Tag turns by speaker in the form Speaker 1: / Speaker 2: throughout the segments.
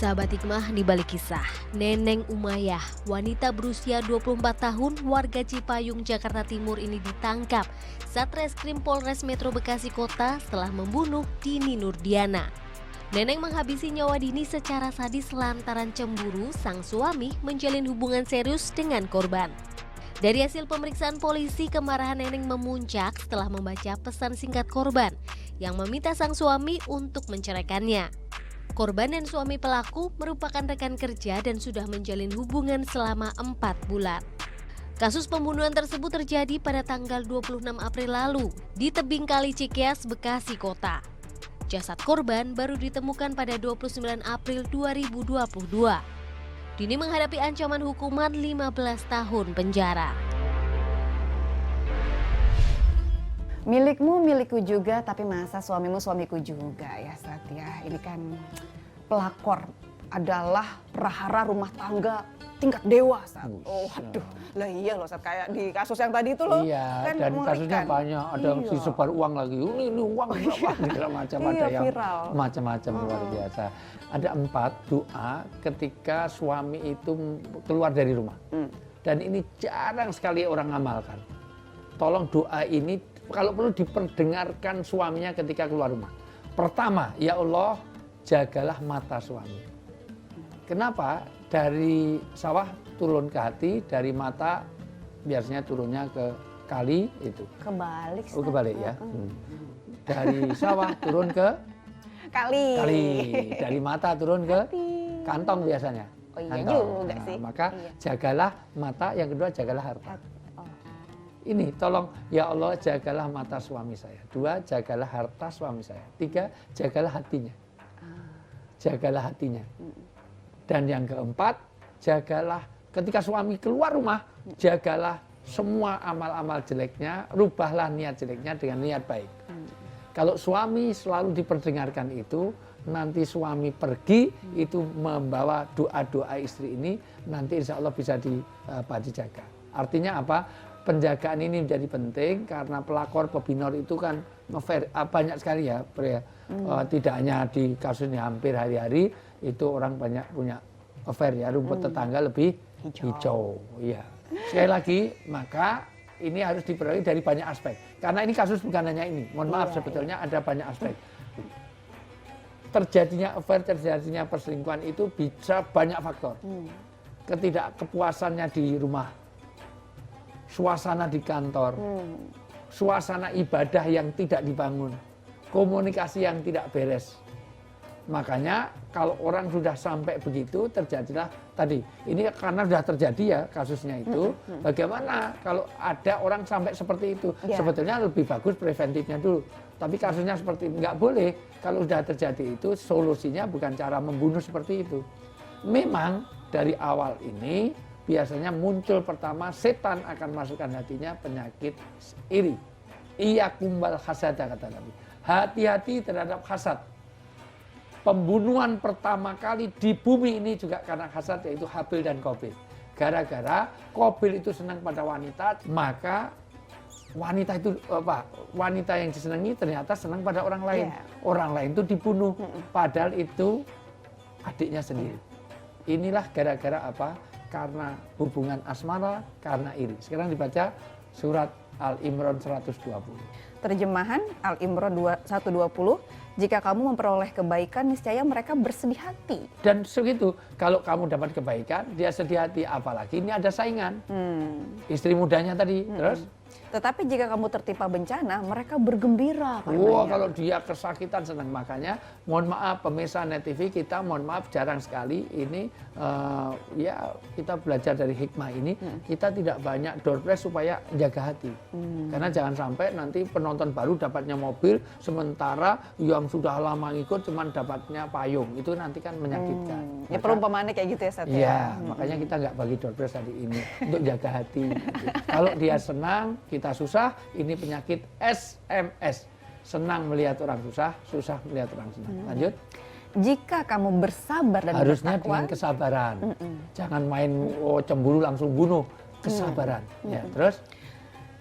Speaker 1: Sahabat hikmah di balik kisah, Neneng Umayyah, wanita berusia 24 tahun warga Cipayung, Jakarta Timur ini ditangkap Satreskrim Polres Metro Bekasi Kota setelah membunuh Dini Nurdiana. Neneng menghabisi nyawa Dini secara sadis lantaran cemburu sang suami menjalin hubungan serius dengan korban. Dari hasil pemeriksaan polisi, kemarahan Neneng memuncak setelah membaca pesan singkat korban yang meminta sang suami untuk menceraikannya. Korban dan suami pelaku merupakan rekan kerja dan sudah menjalin hubungan selama 4 bulan. Kasus pembunuhan tersebut terjadi pada tanggal 26 April lalu di tebing Kali Cikeas, Bekasi Kota. Jasad korban baru ditemukan pada 29 April 2022. Dini menghadapi ancaman hukuman 15 tahun penjara.
Speaker 2: Milikmu milikku juga, tapi masa suamimu suamiku juga ya Satya. Ini kan pelakor adalah prahara rumah tangga tingkat dewa Sat. Oh aduh, lah iya loh Sat, kayak di kasus yang tadi itu loh.
Speaker 3: Iya,
Speaker 2: kan
Speaker 3: dan kasusnya banyak, ada yang disebar uang lagi, ini uang berapa, segala macam, ada yang macam-macam luar biasa. Ada 4 doa ketika suami itu keluar dari rumah. Dan ini jarang sekali orang ngamalkan. Tolong doa ini kalau perlu diperdengarkan suaminya ketika keluar rumah. Pertama, ya Allah, jagalah mata suami. Kenapa? Dari sawah turun ke hati, dari mata biasanya turunnya ke kali itu.
Speaker 2: Kebalik.
Speaker 3: Oh, kebalik ya. Dari sawah turun ke
Speaker 2: kali.
Speaker 3: Dari mata turun ke kantong biasanya.
Speaker 2: Oh iya
Speaker 3: kantong.
Speaker 2: juga sih.
Speaker 3: Maka jagalah mata, yang kedua jagalah harta. Ini tolong ya Allah, jagalah mata suami saya. 2, jagalah harta suami saya. 3, jagalah hatinya. Jagalah hatinya. Dan yang keempat, jagalah ketika suami keluar rumah, jagalah semua amal-amal jeleknya, rubahlah niat jeleknya dengan niat baik. Kalau suami selalu diperdengarkan itu, nanti suami pergi itu membawa doa-doa istri ini, nanti insya Allah bisa dijaga. Artinya apa? Penjagaan ini menjadi penting karena pelakor pebinor itu kan banyak sekali ya, tidak hanya di kasusnya, hampir hari-hari itu orang banyak punya affair ya, rumput tetangga lebih hijau. Ya. Sekali lagi, maka ini harus diperhatikan dari banyak aspek. Karena ini kasus bukan hanya ini, mohon maaf sebetulnya ada banyak aspek. Terjadinya affair, terjadinya perselingkuhan itu bisa banyak faktor. Ketidakkepuasannya di rumah, suasana di kantor, suasana ibadah yang tidak dibangun, komunikasi yang tidak beres. Makanya kalau orang sudah sampai begitu, terjadilah tadi. Ini karena sudah terjadi ya kasusnya itu. Bagaimana kalau ada orang sampai seperti itu? Sebetulnya lebih bagus preventifnya dulu. Tapi kasusnya seperti itu nggak boleh. Kalau sudah terjadi itu, solusinya bukan cara membunuh seperti itu. Memang dari awal ini biasanya muncul pertama, setan akan masukkan hatinya penyakit iri. Iyakumbal hasada, kata Nabi. Hati-hati terhadap hasad. Pembunuhan pertama kali di bumi ini juga karena hasad, yaitu Habil dan Qabil. Gara-gara Qabil itu senang pada wanita, maka wanita itu wanita yang disenangi ternyata senang pada orang lain. Orang lain itu dibunuh, padahal itu adiknya sendiri. Inilah gara-gara apa? Karena hubungan asmara, karena iri. Sekarang dibaca surat Al-Imran 120.
Speaker 2: Terjemahan Al-Imran 120, jika kamu memperoleh kebaikan, niscaya mereka bersedih hati.
Speaker 3: Dan segitu, kalau kamu dapat kebaikan, dia sedih hati. Apalagi ini ada saingan. Istri mudanya tadi, terus?
Speaker 2: Tetapi jika kamu tertimpa bencana, mereka bergembira.
Speaker 3: Wah, kalau dia kesakitan senang. Makanya mohon maaf pemirsa Net TV, kita mohon maaf jarang sekali ini ya kita belajar dari hikmah ini, kita tidak banyak door prize supaya jaga hati. Karena jangan sampai nanti penonton baru dapatnya mobil, sementara yang sudah lama ikut cuman dapatnya payung. Itu nanti kan menyakitkan.
Speaker 2: Ya perumpamaannya kayak gitu ya Sat.
Speaker 3: Iya, makanya kita nggak bagi door prize hari ini untuk jaga hati. Kalau dia senang, kita susah, ini penyakit SMS. Senang melihat orang susah, susah melihat orang senang. Lanjut.
Speaker 2: Jika kamu bersabar dan
Speaker 3: harusnya
Speaker 2: bertakwa,
Speaker 3: dengan kesabaran. Jangan main cemburu langsung bunuh. Kesabaran. Ya, terus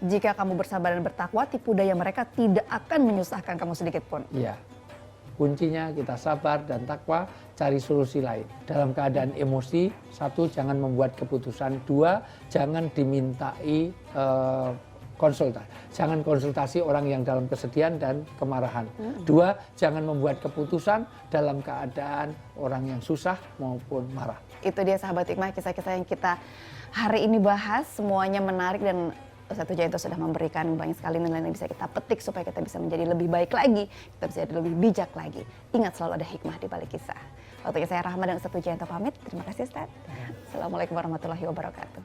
Speaker 2: jika kamu bersabar dan bertakwa, tipu daya mereka tidak akan menyusahkan kamu sedikit pun.
Speaker 3: Iya. Kuncinya kita sabar dan takwa, cari solusi lain. Dalam keadaan emosi, 1, jangan membuat keputusan. 2, jangan dimintai konsultasi. Jangan konsultasi orang yang dalam kesedihan dan kemarahan. 2, jangan membuat keputusan dalam keadaan orang yang susah maupun marah.
Speaker 2: Itu dia sahabat hikmah, kisah-kisah yang kita hari ini bahas. Semuanya menarik dan Ustadz Pujianto sudah memberikan banyak sekali nilai yang bisa kita petik supaya kita bisa menjadi lebih baik lagi, kita bisa jadi lebih bijak lagi. Ingat, selalu ada hikmah di balik kisah. Waktunya saya Rahma dan Ustadz Pujianto pamit. Terima kasih Ustadz. Assalamualaikum warahmatullahi wabarakatuh.